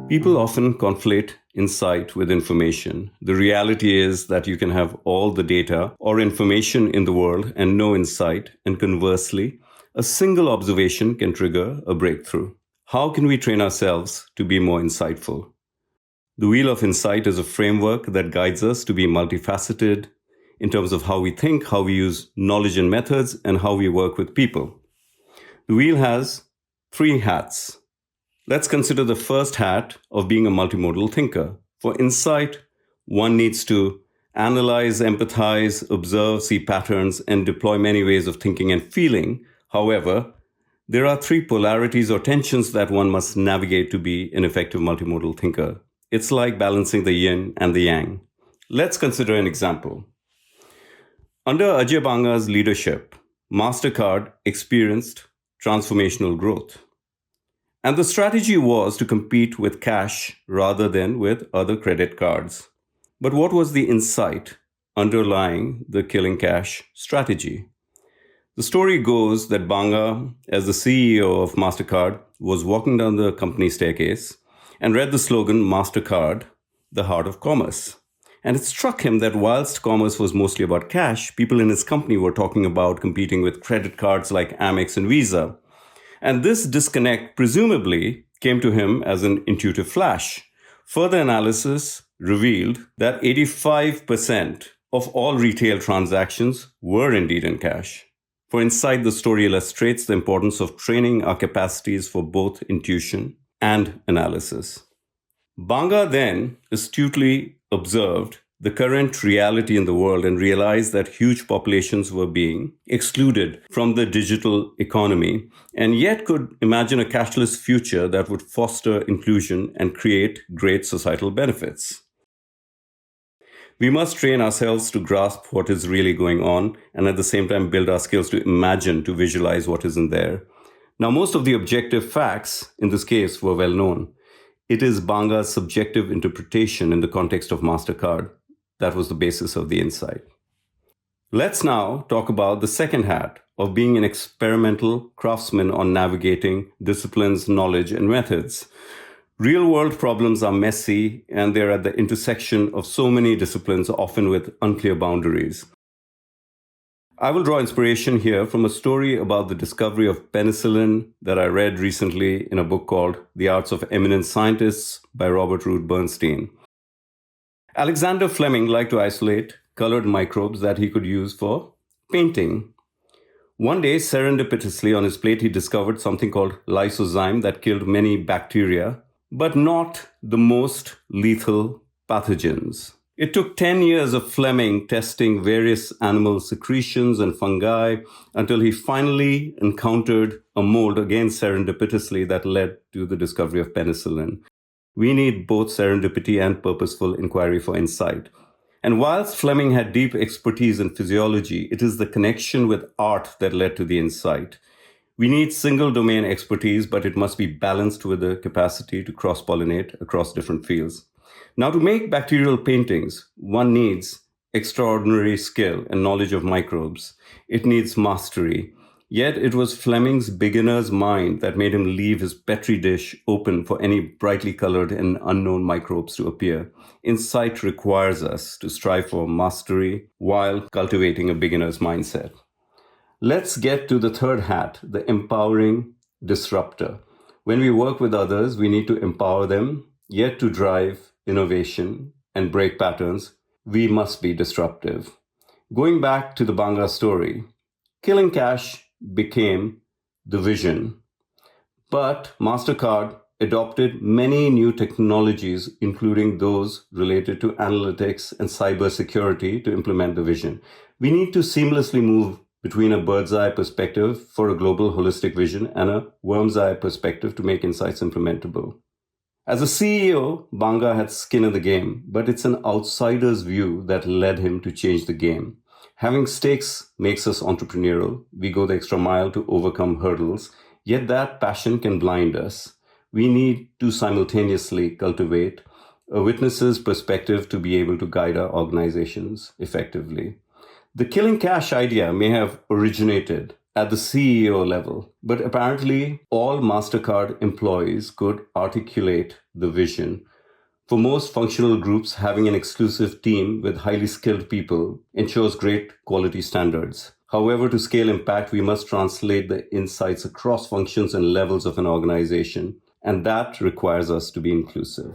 People often conflate insight with information. The reality is that you can have all the data or information in the world and no insight, and conversely, a single observation can trigger a breakthrough. How can we train ourselves to be more insightful? The Wheel of Insight is a framework that guides us to be multifaceted in terms of how we think, how we use knowledge and methods, and how we work with people. The wheel has 3 hats. Let's consider the first hat of being a multimodal thinker. For insight, one needs to analyze, empathize, observe, see patterns, and deploy many ways of thinking and feeling. However, there are 3 polarities or tensions that one must navigate to be an effective multimodal thinker. It's like balancing the yin and the yang. Let's consider an example. Under Ajay Banga's leadership, MasterCard experienced transformational growth. And the strategy was to compete with cash rather than with other credit cards. But what was the insight underlying the killing cash strategy? The story goes that Banga, as the CEO of MasterCard, was walking down the company staircase and read the slogan, MasterCard, the heart of commerce. And it struck him that whilst commerce was mostly about cash, people in his company were talking about competing with credit cards like Amex and Visa. And this disconnect presumably came to him as an intuitive flash. Further analysis revealed that 85% of all retail transactions were indeed in cash. For insight, the story illustrates the importance of training our capacities for both intuition and analysis. Banga then astutely observed the current reality in the world and realized that huge populations were being excluded from the digital economy, and yet could imagine a cashless future that would foster inclusion and create great societal benefits. We must train ourselves to grasp what is really going on and at the same time build our skills to imagine, to visualize what isn't there. Now, most of the objective facts in this case were well known. It is Banga's subjective interpretation in the context of MasterCard that was the basis of the insight. Let's now talk about the second hat of being an experimental craftsman on navigating disciplines, knowledge, and methods. Real-world problems are messy, and they're at the intersection of so many disciplines, often with unclear boundaries. I will draw inspiration here from a story about the discovery of penicillin that I read recently in a book called The Arts of Eminent Scientists by Robert Root Bernstein. Alexander Fleming liked to isolate colored microbes that he could use for painting. One day, serendipitously on his plate, he discovered something called lysozyme that killed many bacteria, but not the most lethal pathogens. It took 10 years of Fleming testing various animal secretions and fungi until he finally encountered a mold, again serendipitously, that led to the discovery of penicillin. We need both serendipity and purposeful inquiry for insight. And whilst Fleming had deep expertise in physiology, it is the connection with art that led to the insight. We need single domain expertise, but it must be balanced with the capacity to cross-pollinate across different fields. Now, to make bacterial paintings, one needs extraordinary skill and knowledge of microbes. It needs mastery. Yet it was Fleming's beginner's mind that made him leave his petri dish open for any brightly colored and unknown microbes to appear. Insight requires us to strive for mastery while cultivating a beginner's mindset. Let's get to the third hat, the empowering disruptor. When we work with others, we need to empower them, yet to drive innovation and break patterns, we must be disruptive. Going back to the Banga story, killing cash became the vision. But MasterCard adopted many new technologies, including those related to analytics and cybersecurity, to implement the vision. We need to seamlessly move between a bird's eye perspective for a global holistic vision and a worm's eye perspective to make insights implementable. As a CEO, Banga had skin in the game, but it's an outsider's view that led him to change the game. Having stakes makes us entrepreneurial. We go the extra mile to overcome hurdles, yet that passion can blind us. We need to simultaneously cultivate a witness's perspective to be able to guide our organizations effectively. The killing cash idea may have originated at the CEO level. But apparently, all MasterCard employees could articulate the vision. For most functional groups, having an exclusive team with highly skilled people ensures great quality standards. However, to scale impact, we must translate the insights across functions and levels of an organization, and that requires us to be inclusive.